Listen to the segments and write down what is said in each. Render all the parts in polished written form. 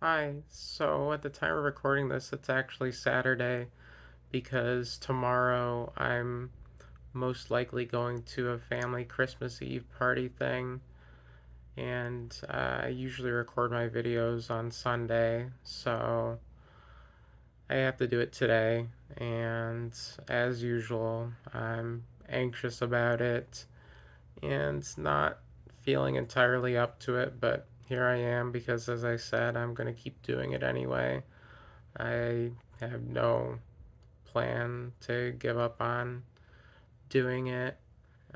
Hi. So at the time of recording this, it's actually Saturday because tomorrow I'm most likely going to a family Christmas Eve party thing, and I usually record my videos on Sunday, so I have to do it today. And as usual, I'm anxious about it and not feeling entirely up to it, but here I am because, as I said, I'm going to keep doing it anyway. I have no plan to give up on doing it.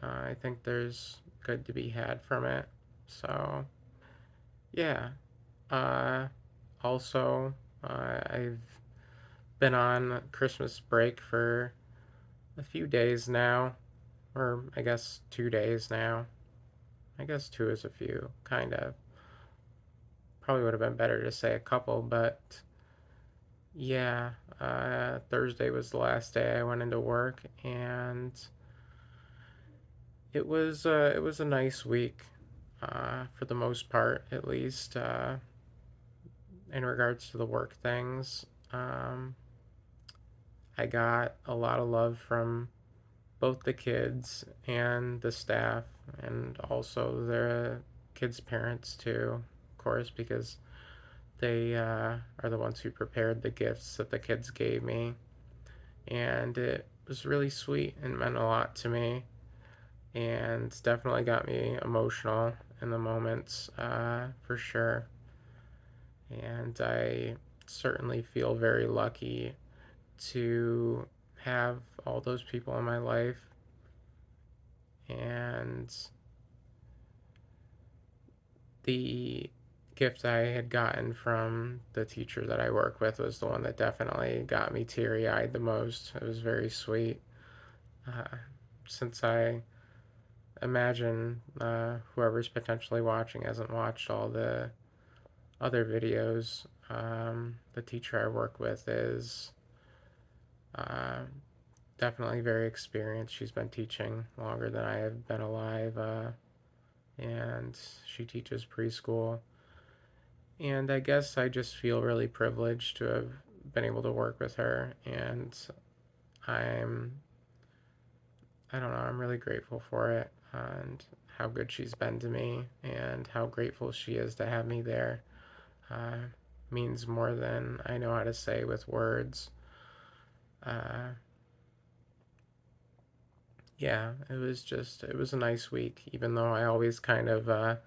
I think there's good to be had from it. So, yeah. Uh, also, I've been on Christmas break for a few days now, or I guess 2 days now. I guess two is a few, kind of. Probably would have been better to say a couple, but yeah, Thursday was the last day I went into work, and it was a nice week, for the most part, at least, in regards to the work things. Um, I got a lot of love from both the kids and the staff, and also the kids' parents too, of course, because they are the ones who prepared the gifts that the kids gave me, and it was really sweet and meant a lot to me, and definitely got me emotional in the moments, for sure. And I certainly feel very lucky to have all those people in my life. And the gift I had gotten from the teacher that I work with was the one that definitely got me teary eyed the most. It was very sweet. Uh, since I imagine whoever's potentially watching hasn't watched all the other videos, the teacher I work with is uh, definitely very experienced. She's been teaching longer than I have been alive, and she teaches preschool. And I guess I just feel really privileged to have been able to work with her, and I'm, I don't know, I'm really grateful for it, and how good she's been to me, and how grateful she is to have me there. Uh, Means more than I know how to say with words. Uh, yeah, it was a nice week, even though I always kind of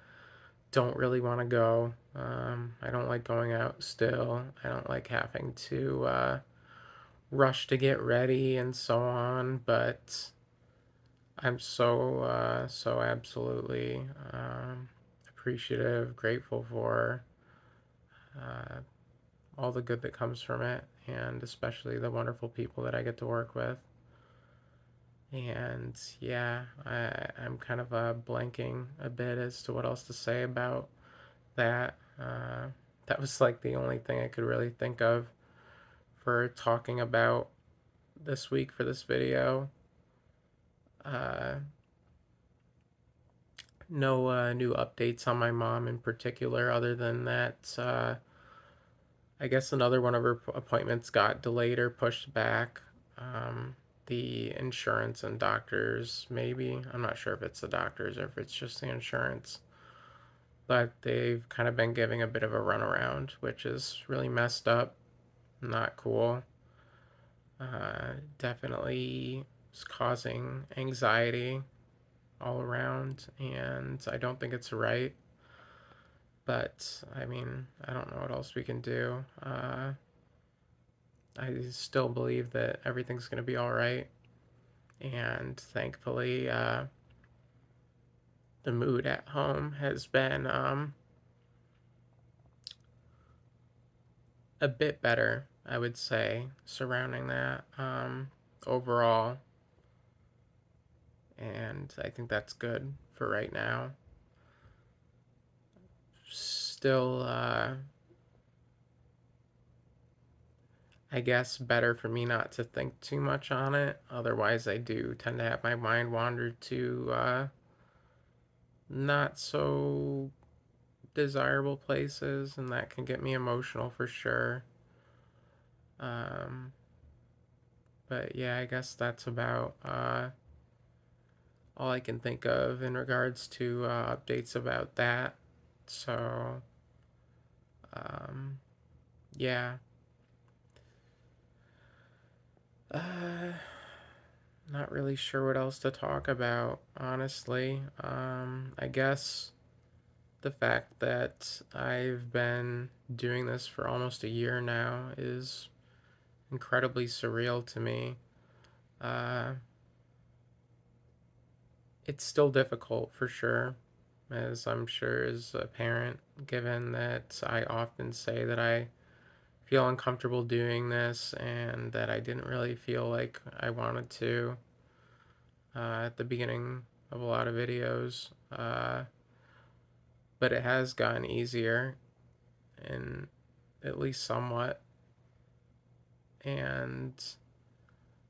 don't really want to go. I don't like going out still. I don't like having to rush to get ready and so on, but I'm so absolutely appreciative, grateful for uh, all the good that comes from it, and especially the wonderful people that I get to work with. And yeah, I'm kind of blanking a bit as to what else to say about that. That was like the only thing I could really think of for talking about this week for this video. Uh, no new updates on my mom in particular, other than that. I guess another one of her appointments got delayed or pushed back. Um, the insurance and doctors, maybe. I'm not sure if it's the doctors or if it's just the insurance. But they've kind of been giving a bit of a runaround, which is really messed up. Not cool. Definitely is causing anxiety all around, and I don't think it's right. But I mean, I don't know what else we can do. I still believe that everything's going to be all right, and thankfully, the mood at home has been a bit better, I would say, surrounding that, overall, and I think that's good for right now. Still, I guess better for me not to think too much on it. Otherwise, I do tend to have my mind wander to not so desirable places, and that can get me emotional for sure. Um, but yeah, I guess that's about all I can think of in regards to updates about that. So, um, yeah. Uh, Not really sure what else to talk about, honestly. I guess the fact that I've been doing this for almost a year now is incredibly surreal to me. Uh, it's still difficult for sure, as I'm sure is apparent, given that I often say that I feel uncomfortable doing this and that I didn't really feel like I wanted to at the beginning of a lot of videos. But it has gotten easier, and at least somewhat. And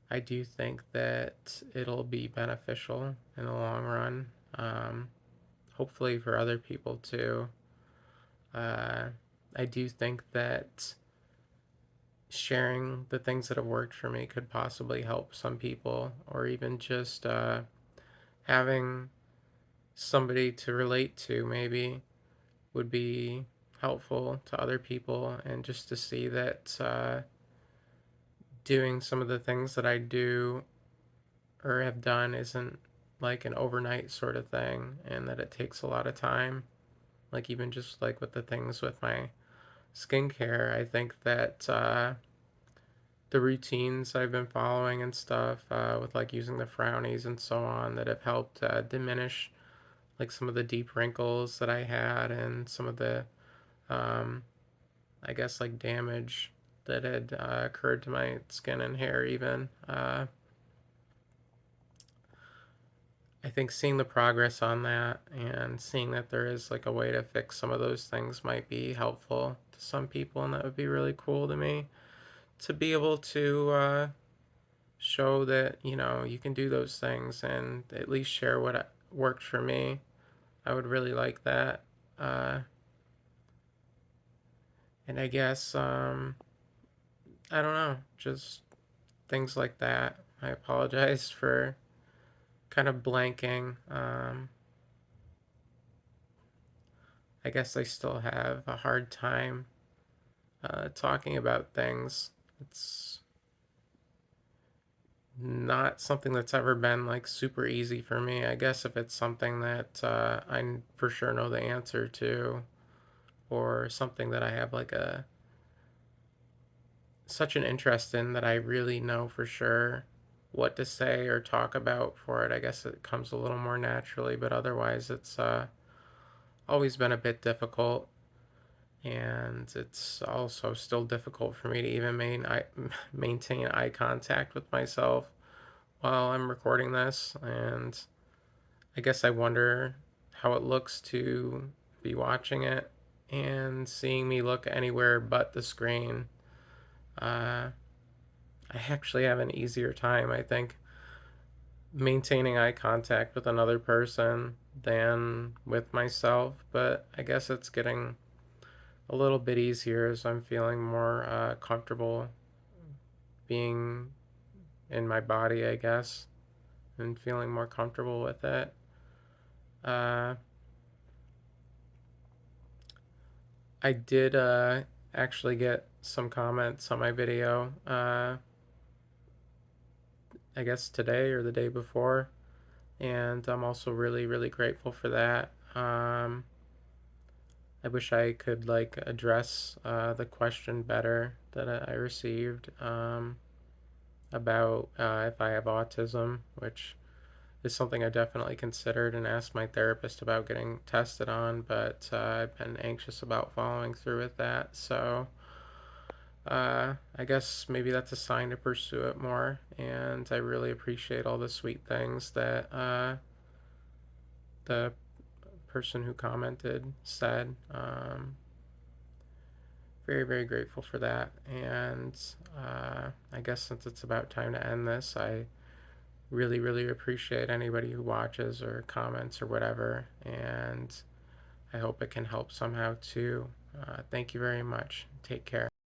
I do think that it'll be beneficial in the long run. Hopefully for other people too. Uh, I do think that sharing the things that have worked for me could possibly help some people, or even just having somebody to relate to maybe would be helpful to other people, and just to see that doing some of the things that I do or have done isn't like an overnight sort of thing, and that it takes a lot of time. Like, even just like with the things with my skincare, I think that the routines I've been following and stuff, with like using the frownies and so on, that have helped diminish like some of the deep wrinkles that I had, and some of the, um, I guess, like damage that had occurred to my skin and hair, even. I think seeing the progress on that and seeing that there is like a way to fix some of those things might be helpful to some people, and that would be really cool to me to be able to show that you can do those things and at least share what worked for me. I would really like that. Uh, and I guess I don't know, just things like that. I apologize for kind of blanking. I guess I still have a hard time talking about things. It's not something that's ever been like super easy for me. I guess if it's something that I for sure know the answer to, or something that I have like a such an interest in that I really know for sure what to say or talk about for it, I guess it comes a little more naturally. But otherwise, it's always been a bit difficult. And it's also still difficult for me to even maintain eye contact with myself while I'm recording this. And I guess I wonder how it looks to be watching it and seeing me look anywhere but the screen. Uh, I actually have an easier time, I think, maintaining eye contact with another person than with myself, but I guess it's getting a little bit easier as I'm feeling more comfortable being in my body, I guess, and feeling more comfortable with it. Uh, I did actually get some comments on my video, I guess today or the day before, and I'm also really, really grateful for that. I wish I could like address the question better that I received, about if I have autism, which is something I definitely considered and asked my therapist about getting tested on, but I've been anxious about following through with that. So I guess maybe that's a sign to pursue it more. And I really appreciate all the sweet things that the person who commented said. Very, very grateful for that. And I guess since it's about time to end this, I really, really appreciate anybody who watches or comments or whatever. And I hope it can help somehow too. Thank you very much. Take care.